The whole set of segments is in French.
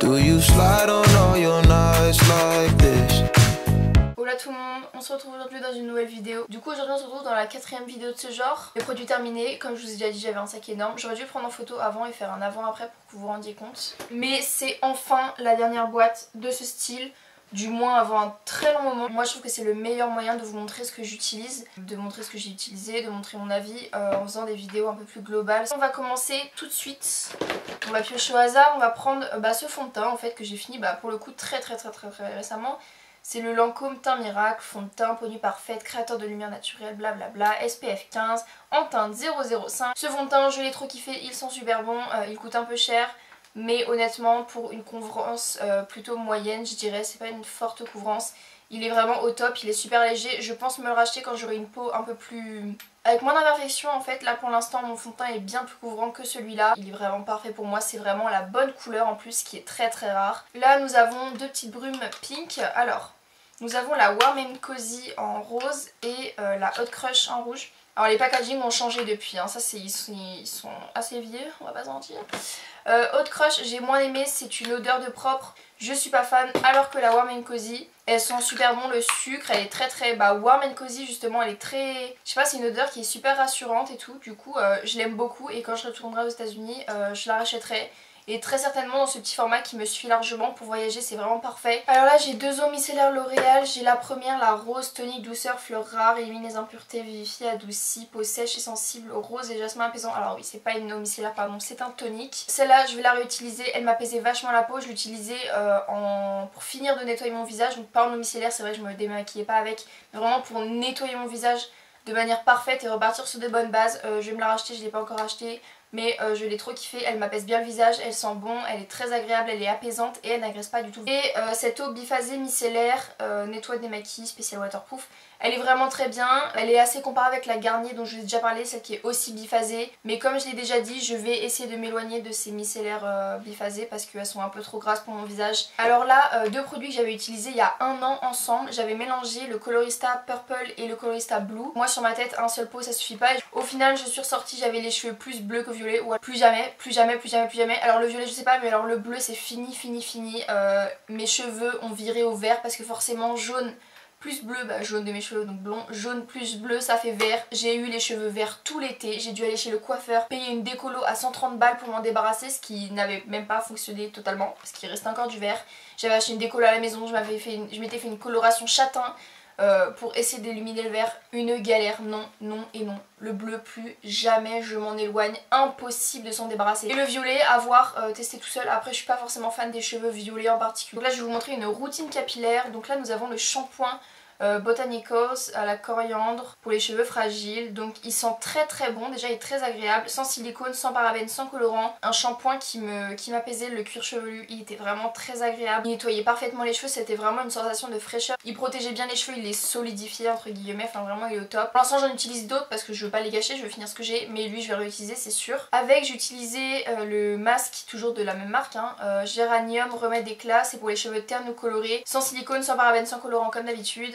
Do you slide on all your nights like this? Hola tout le monde, on se retrouve aujourd'hui dans une nouvelle vidéo. Du coup aujourd'hui on se retrouve dans la 4ème vidéo de ce genre. Les produits terminés, comme je vous ai déjà dit j'avais un sac énorme. J'aurais dû prendre en photo avant et faire un avant-après pour que vous vous rendiez compte. Mais c'est enfin la dernière boîte de ce style. Du moins avant un très long moment. Moi je trouve que c'est le meilleur moyen de vous montrer ce que j'utilise, de montrer ce que j'ai utilisé, de montrer mon avis en faisant des vidéos un peu plus globales. On va commencer tout de suite. On va piocher au hasard, on va prendre ce fond de teint en fait que j'ai fini pour le coup très récemment. C'est le Lancôme Teint Miracle, fond de teint, peau nue parfaite, créateur de lumière naturelle, blablabla, SPF 15, en teinte 005. Ce fond de teint je l'ai trop kiffé, il sent super bon, il coûte un peu cher. Mais honnêtement pour une couvrance plutôt moyenne je dirais, c'est pas une forte couvrance. Il est vraiment au top, il est super léger. Je pense me le racheter quand j'aurai une peau un peu plus... avec moins d'imperfections en fait. Là pour l'instant mon fond de teint est bien plus couvrant que celui-là. Il est vraiment parfait pour moi, c'est vraiment la bonne couleur en plus qui est très rare. Là nous avons deux petites brumes pink. Alors nous avons la Warm & Cozy en rose et la Hot Crush en rouge. Alors les packaging ont changé depuis, hein. Ça ils sont assez vieux, on va pas se mentir. Hot Crush j'ai moins aimé, c'est une odeur de propre, je suis pas fan, alors que la Warm & Cozy, elles sont super bon, le sucre, elle est très Warm & Cozy justement, elle est très... je sais pas, c'est une odeur qui est super rassurante et tout, du coup je l'aime beaucoup et quand je retournerai aux États-Unis je la rachèterai. Et très certainement dans ce petit format qui me suffit largement pour voyager, c'est vraiment parfait. Alors là j'ai deux eaux micellaires L'Oréal, j'ai la première, la rose tonique douceur fleur rare, élimine les impuretés, vivifie, adoucit, peau sèche et sensible, rose et jasmin apaisant. Alors oui c'est pas une eau micellaire pardon, c'est un tonique. Celle-là je vais la réutiliser, elle m'apaisait vachement la peau, je l'utilisais pour finir de nettoyer mon visage. Donc pas en eau micellaire, c'est vrai je me démaquillais pas avec, mais vraiment pour nettoyer mon visage de manière parfaite et repartir sur de bonnes bases. Je vais me la racheter, je l'ai pas encore acheté. Mais je l'ai trop kiffé, elle m'apaise bien le visage, elle sent bon, elle est très agréable, elle est apaisante et elle n'agresse pas du tout. Et cette eau biphasée micellaire, nettoie des maquilles, spécial waterproof, elle est vraiment très bien, elle est assez comparable avec la Garnier dont je vous ai déjà parlé, celle qui est aussi biphasée. Mais comme je l'ai déjà dit, je vais essayer de m'éloigner de ces micellaires biphasées parce qu'elles sont un peu trop grasses pour mon visage. Alors là, deux produits que j'avais utilisés il y a un an ensemble, j'avais mélangé le Colorista Purple et le Colorista Blue. Moi sur ma tête, un seul pot ça suffit pas. Au final je suis ressortie, j'avais les cheveux plus bleus que violet, ou plus jamais. Alors le violet je sais pas, mais alors le bleu c'est fini. Mes cheveux ont viré au vert parce que forcément jaune plus bleu, jaune de mes cheveux donc blond, jaune plus bleu ça fait vert. J'ai eu les cheveux verts tout l'été, j'ai dû aller chez le coiffeur, payer une décolo à 130 balles pour m'en débarrasser, ce qui n'avait même pas fonctionné totalement parce qu'il restait encore du vert. J'avais acheté une décolo à la maison, je m'étais fait une coloration châtain pour essayer d'éliminer le vert. Une galère, non. Le bleu plus jamais je m'en éloigne, impossible de s'en débarrasser. Et le violet, à voir, tester tout seul. Après je suis pas forcément fan des cheveux violets en particulier. Donc là je vais vous montrer une routine capillaire. Donc là nous avons le shampoing Botanicals à la coriandre pour les cheveux fragiles. Donc il sent très bon, déjà il est très agréable, sans silicone, sans parabènes, sans colorant. Un shampoing qui m'apaisait le cuir chevelu, il était vraiment très agréable. Il nettoyait parfaitement les cheveux, c'était vraiment une sensation de fraîcheur. Il protégeait bien les cheveux, il les solidifiait entre guillemets, enfin vraiment il est au top. Pour l'instant j'en utilise d'autres parce que je veux pas les gâcher, je veux finir ce que j'ai, mais lui je vais réutiliser c'est sûr. Avec j'ai utilisé le masque, toujours de la même marque, Géranium Remède d'éclat, c'est pour les cheveux ternes ou colorés, sans silicone, sans parabènes, sans colorant comme d'habitude.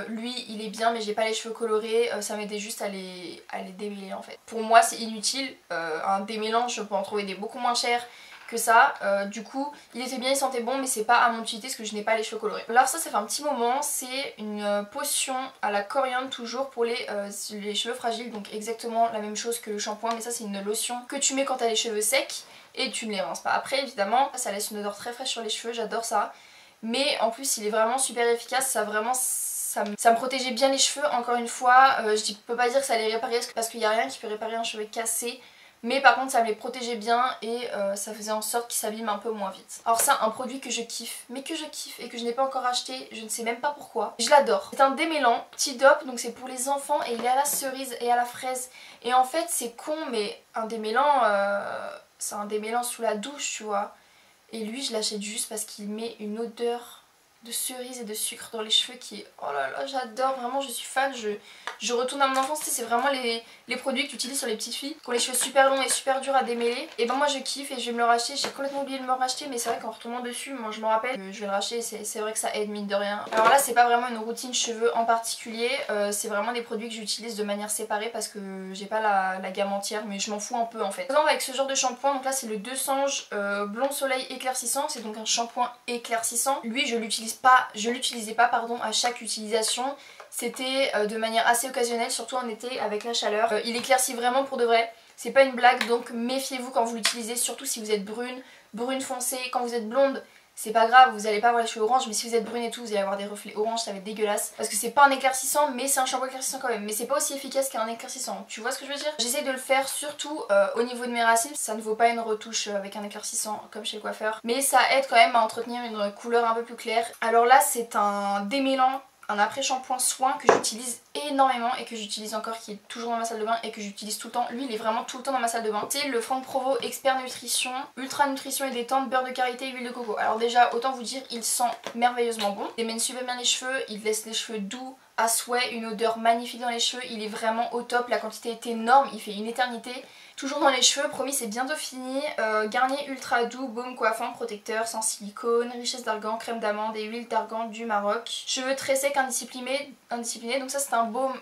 Lui il est bien mais j'ai pas les cheveux colorés, ça m'aidait juste à les démêler en fait. Pour moi c'est inutile, un démêlant je peux en trouver des beaucoup moins chers que ça, du coup il était bien, il sentait bon mais c'est pas à mon utilité parce que je n'ai pas les cheveux colorés. Alors ça fait un petit moment, c'est une potion à la coriandre toujours pour les cheveux fragiles, donc exactement la même chose que le shampoing mais ça c'est une lotion que tu mets quand t'as les cheveux secs et tu ne les rinces pas après évidemment. Ça laisse une odeur très fraîche sur les cheveux, j'adore ça. Mais en plus il est vraiment super efficace, ça me protégeait bien les cheveux, encore une fois, je peux pas dire que ça allait réparer parce qu'il n'y a rien qui peut réparer un cheveu cassé. Mais par contre ça me les protégeait bien et ça faisait en sorte qu'ils s'abîment un peu moins vite. Alors ça, un produit que je kiffe, mais que je kiffe et que je n'ai pas encore acheté, je ne sais même pas pourquoi. Je l'adore. C'est un démêlant, petit dope, donc c'est pour les enfants et il est à la cerise et à la fraise. Et en fait c'est con mais un démêlant, c'est un démêlant sous la douche tu vois. Et lui je l'achète juste parce qu'il met une odeur cerise et de sucre dans les cheveux qui... Oh là là, j'adore, vraiment je suis fan, je retourne à mon enfance, c'est vraiment les produits que tu utilises sur les petites filles qui ont les cheveux super longs et super durs à démêler. Et ben moi je kiffe et je vais me le racheter, j'ai complètement oublié de me le racheter mais c'est vrai qu'en retournant dessus, moi je me rappelle que je vais le racheter, c'est vrai que ça aide mine de rien. Alors là c'est pas vraiment une routine cheveux en particulier, c'est vraiment des produits que j'utilise de manière séparée parce que j'ai pas la gamme entière mais je m'en fous un peu en fait. Par exemple avec ce genre de shampoing, donc là c'est le Deux Sanges Blond Soleil éclaircissant, c'est donc un shampoing éclaircissant. Lui je l'utilisais pas pardon à chaque utilisation, c'était de manière assez occasionnelle, surtout en été avec la chaleur. Il éclaircit vraiment pour de vrai, c'est pas une blague donc méfiez-vous quand vous l'utilisez, surtout si vous êtes brune foncée. Quand vous êtes blonde c'est pas grave, vous allez pas avoir les cheveux orange, mais si vous êtes brune et tout vous allez avoir des reflets orange, ça va être dégueulasse. Parce que c'est pas un éclaircissant mais c'est un shampoing éclaircissant quand même, mais c'est pas aussi efficace qu'un éclaircissant, tu vois ce que je veux dire? J'essaie de le faire surtout au niveau de mes racines, ça ne vaut pas une retouche avec un éclaircissant comme chez le coiffeur, mais ça aide quand même à entretenir une couleur un peu plus claire. Alors là c'est un démêlant, un après-shampoing soin que j'utilise énormément et que j'utilise encore, qui est toujours dans ma salle de bain et que j'utilise tout le temps. Lui il est vraiment tout le temps dans ma salle de bain. C'est le Franck Provo Expert Nutrition, Ultra Nutrition et Détente, beurre de karité et huile de coco. Alors déjà autant vous dire, il sent merveilleusement bon, il mène super bien les cheveux, il laisse les cheveux doux à souhait, une odeur magnifique dans les cheveux, il est vraiment au top, la quantité est énorme, il fait une éternité. Toujours dans les cheveux, promis c'est bientôt fini, Garnier ultra doux, baume coiffant, protecteur, sans silicone, richesse d'argan, crème d'amande et huile d'argan du Maroc. Cheveux très secs, indisciplinés, donc ça c'est un baume,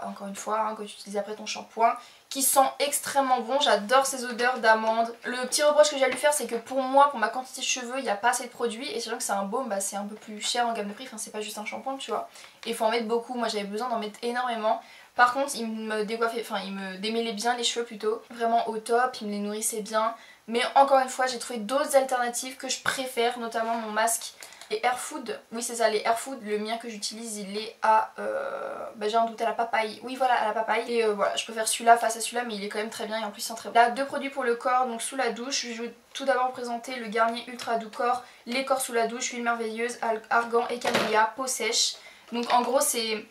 encore une fois, que tu utilises après ton shampoing, qui sent extrêmement bon, j'adore ces odeurs d'amande. Le petit reproche que j'ai à lui faire c'est que pour moi, pour ma quantité de cheveux, il n'y a pas assez de produits et sachant que c'est un baume, c'est un peu plus cher en gamme de prix, enfin c'est pas juste un shampoing tu vois. Et il faut en mettre beaucoup, moi j'avais besoin d'en mettre énormément. Par contre il me décoiffait, il me démêlait bien les cheveux plutôt, vraiment au top, il me les nourrissait bien. Mais encore une fois j'ai trouvé d'autres alternatives que je préfère, notamment mon masque. Les Air Food, oui c'est ça, les Air Food, le mien que j'utilise il est à, j'ai un doute, à la papaye, oui voilà à la papaye. Et voilà, je préfère celui-là face à celui-là mais il est quand même très bien et en plus il sent très bon. Là deux produits pour le corps, donc sous la douche, je vais tout d'abord présenter le Garnier Ultra Doux Corps, les corps sous la douche, huile merveilleuse, argan et camélia, peau sèche. Donc en gros c'est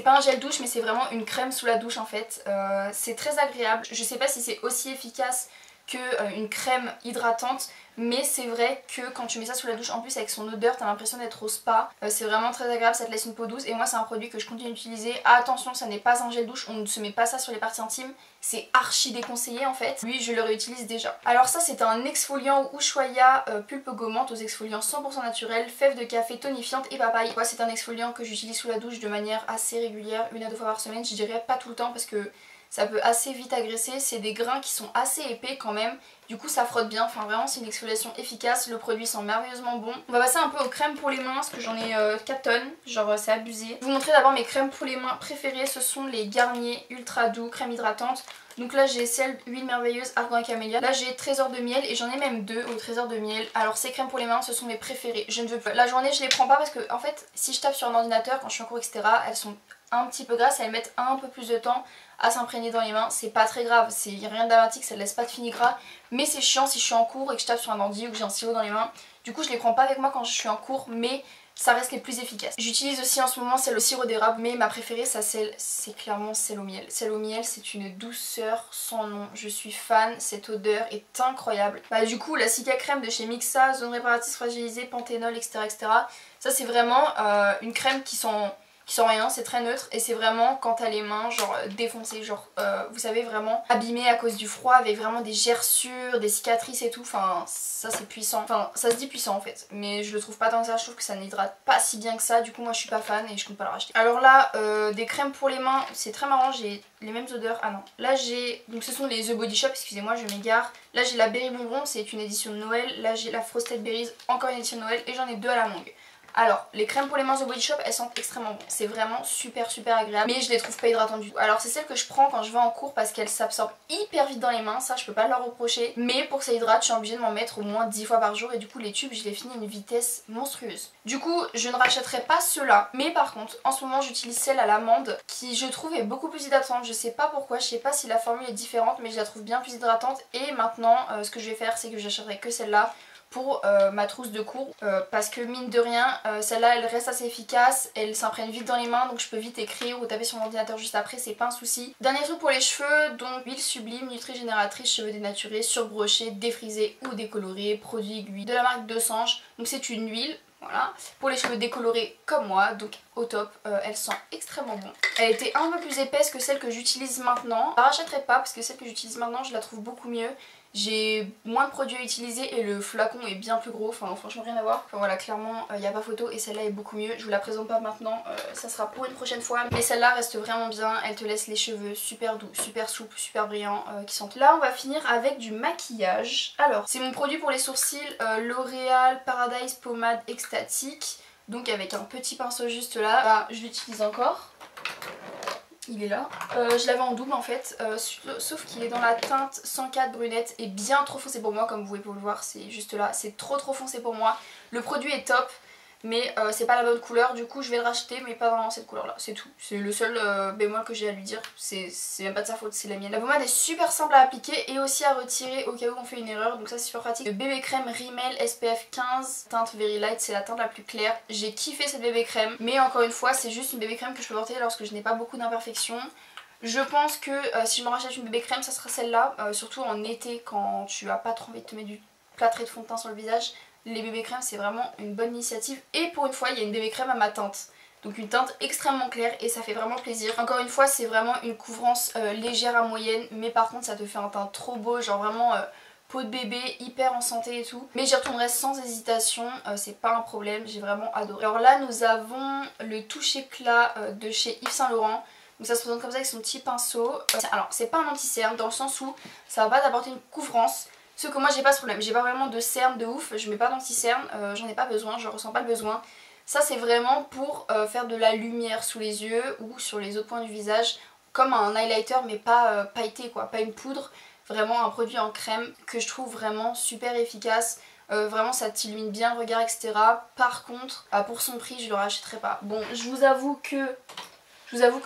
pas un gel douche mais c'est vraiment une crème sous la douche en fait, c'est très agréable. Je sais pas si c'est aussi efficace qu'une crème hydratante mais c'est vrai que quand tu mets ça sous la douche en plus avec son odeur t'as l'impression d'être au spa, c'est vraiment très agréable, ça te laisse une peau douce et moi c'est un produit que je continue d'utiliser. Attention, ça n'est pas un gel douche, on ne se met pas ça sur les parties intimes, c'est archi déconseillé en fait. Lui je le réutilise déjà. Alors ça c'est un exfoliant Ushuaïa pulpe gommante aux exfoliants 100% naturels, fèves de café tonifiante et papaye. Moi c'est un exfoliant que j'utilise sous la douche de manière assez régulière, 1 à 2 fois par semaine, je dirais pas tout le temps parce que ça peut assez vite agresser, c'est des grains qui sont assez épais quand même, du coup ça frotte bien, enfin vraiment c'est une exfoliation efficace, le produit sent merveilleusement bon. On va passer un peu aux crèmes pour les mains parce que j'en ai 4 tonnes, genre c'est abusé. Je vais vous montrer d'abord mes crèmes pour les mains préférées, ce sont les Garnier Ultra Doux crème hydratante. Donc là j'ai celle huile merveilleuse, argan et camélia. Là j'ai Trésor de miel et j'en ai même 2 au Trésor de miel. Alors ces crèmes pour les mains ce sont mes préférées, je ne veux plus. La journée je les prends pas parce que en fait si je tape sur un ordinateur quand je suis en cours etc, elles sont un petit peu grasses, elles mettent un peu plus de temps à s'imprégner dans les mains, c'est pas très grave, c'est rien de dramatique, ça ne laisse pas de fini gras, mais c'est chiant si je suis en cours et que je tape sur un ordi ou que j'ai un stylo dans les mains. Du coup je les prends pas avec moi quand je suis en cours mais ça reste les plus efficaces. J'utilise aussi en ce moment celle au sirop d'érable mais ma préférée c'est clairement celle au miel. Celle au miel c'est une douceur sans nom, je suis fan, cette odeur est incroyable. Du coup la Cica crème de chez Mixa, zone réparatrice fragilisée, panthénol etc. Ça c'est vraiment une crème qui sent rien, c'est très neutre et c'est vraiment quand t'as les mains genre défoncées, genre vous savez vraiment abîmées à cause du froid avec vraiment des gerçures, des cicatrices et tout, enfin ça c'est puissant, enfin ça se dit puissant en fait mais je le trouve pas tant que ça, je trouve que ça n'hydrate pas si bien que ça, du coup moi je suis pas fan et je compte pas le racheter. Alors là des crèmes pour les mains, c'est très marrant, j'ai les mêmes odeurs, ah non, là j'ai, donc ce sont les The Body Shop, excusez-moi je m'égare, là j'ai la Berry Bonbon, c'est une édition de Noël, là j'ai la Frosted Berries, encore une édition de Noël et j'en ai 2 à la mangue. Alors, les crèmes pour les mains The Body Shop, elles sentent extrêmement bon. C'est vraiment super agréable. Mais je les trouve pas hydratantes du tout. Alors, c'est celle que je prends quand je vais en cours parce qu'elles s'absorbent hyper vite dans les mains. Ça, je peux pas leur reprocher. Mais pour que ça hydrate, je suis obligée de m'en mettre au moins 10 fois par jour. Et du coup, les tubes, je les finis à une vitesse monstrueuse. Du coup, je ne rachèterai pas ceux-là. Mais par contre, en ce moment, j'utilise celle à l'amande qui, je trouve, est beaucoup plus hydratante. Je sais pas pourquoi. Je sais pas si la formule est différente. Mais je la trouve bien plus hydratante. Et maintenant, ce que je vais faire, c'est que j'achèterai que celle-là pour ma trousse de cours parce que mine de rien celle-là elle reste assez efficace, elle s'imprègne vite dans les mains donc je peux vite écrire ou taper sur mon ordinateur juste après, c'est pas un souci. Dernier truc pour les cheveux, donc huile sublime, nutri-génératrice, cheveux dénaturés, surbrochés, défrisés ou décolorés, produit aiguille de la marque Deux Sanges. Donc c'est une huile, Voilà, pour les cheveux décolorés comme moi, donc au top, elle sent extrêmement bon. Elle était un peu plus épaisse que celle que j'utilise maintenant. Je la rachèterai pas parce que celle que j'utilise maintenant je la trouve beaucoup mieux. J'ai moins de produits à utiliser et le flacon est bien plus gros, enfin franchement rien à voir. Enfin voilà, clairement il n'y a pas photo et celle-là est beaucoup mieux. Je vous la présente pas maintenant, ça sera pour une prochaine fois. Mais celle-là reste vraiment bien, elle te laisse les cheveux super doux, super souples, super brillants, qui sentent. Là on va finir avec du maquillage. Alors c'est mon produit pour les sourcils, L'Oréal Paradise Pommade Extatique. Donc avec un petit pinceau juste là, bah, je l'utilise encore. Il est là. Je l'avais en double en fait, sauf qu'il est dans la teinte 104 brunette et bien trop foncé pour moi, comme vous pouvez le voir, c'est juste là, c'est trop foncé pour moi. Le produit est top, mais c'est pas la bonne couleur, du coup je vais le racheter, mais pas dans cette couleur là, c'est tout. C'est le seul bémol que j'ai à lui dire, c'est même pas de sa faute, c'est la mienne. La pommade est super simple à appliquer et aussi à retirer au cas où on fait une erreur, donc ça c'est super pratique. Le bébé crème Rimmel SPF 15, teinte Very Light, c'est la teinte la plus claire. J'ai kiffé cette bébé crème, mais encore une fois c'est juste une bébé crème que je peux porter lorsque je n'ai pas beaucoup d'imperfections. Je pense que si je me rachète une bébé crème, ça sera celle-là, surtout en été quand tu as pas trop envie de te mettre du plâtré de fond de teint sur le visage. Les bébés crèmes c'est vraiment une bonne initiative et pour une fois il y a une bébé crème à ma teinte. Donc une teinte extrêmement claire et ça fait vraiment plaisir. Encore une fois c'est vraiment une couvrance légère à moyenne, mais par contre ça te fait un teint trop beau, genre vraiment peau de bébé, hyper en santé et tout. Mais j'y retournerai sans hésitation, c'est pas un problème, j'ai vraiment adoré. Alors là nous avons le touche éclat de chez Yves Saint Laurent. Donc ça se présente comme ça avec son petit pinceau. Alors c'est pas un anti-cerne dans le sens où ça va pas t'apporter une couvrance. Sauf que moi j'ai pas ce problème, j'ai pas vraiment de cerne de ouf, je mets pas d'anti-cerne, j'en ai pas besoin, je ressens pas le besoin. Ça c'est vraiment pour faire de la lumière sous les yeux ou sur les autres points du visage, comme un highlighter mais pas pailleté quoi, pas une poudre, vraiment un produit en crème que je trouve vraiment super efficace. Vraiment ça t'illumine bien le regard etc. Par contre pour son prix je le rachèterai pas. Bon je vous avoue que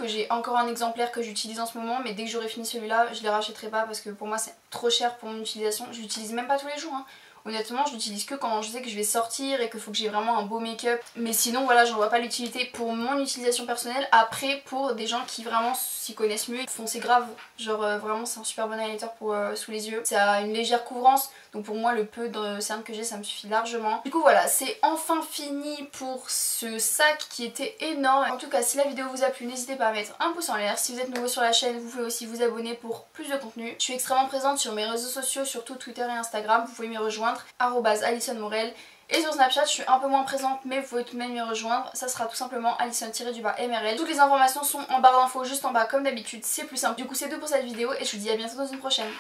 j'ai encore un exemplaire que j'utilise en ce moment, mais dès que j'aurai fini celui-là, je les rachèterai pas parce que pour moi c'est trop cher pour mon utilisation. Je l'utilise même pas tous les jours, hein. Honnêtement, je l'utilise que quand je sais que je vais sortir et qu'il faut que j'ai vraiment un beau make-up. Mais sinon, voilà, j'en vois pas l'utilité pour mon utilisation personnelle. Après, pour des gens qui vraiment s'y connaissent mieux, foncez grave. Genre vraiment, c'est un super bon highlighter pour sous les yeux. Ça a une légère couvrance, donc pour moi, le peu de cerne que j'ai, ça me suffit largement. Du coup, voilà, c'est enfin fini pour ce sac qui était énorme. En tout cas, si la vidéo vous a plu, n'hésitez pas à mettre un pouce en l'air. Si vous êtes nouveau sur la chaîne, vous pouvez aussi vous abonner pour plus de contenu. Je suis extrêmement présente sur mes réseaux sociaux, surtout Twitter et Instagram. Vous pouvez m'y rejoindre. @AlisonMorel. Et sur Snapchat je suis un peu moins présente mais vous pouvez tout de même m'y rejoindre, ça sera tout simplement Alison-MRL. Toutes les informations sont en barre d'infos juste en bas comme d'habitude, c'est plus simple. Du coup c'est tout pour cette vidéo et je vous dis à bientôt dans une prochaine.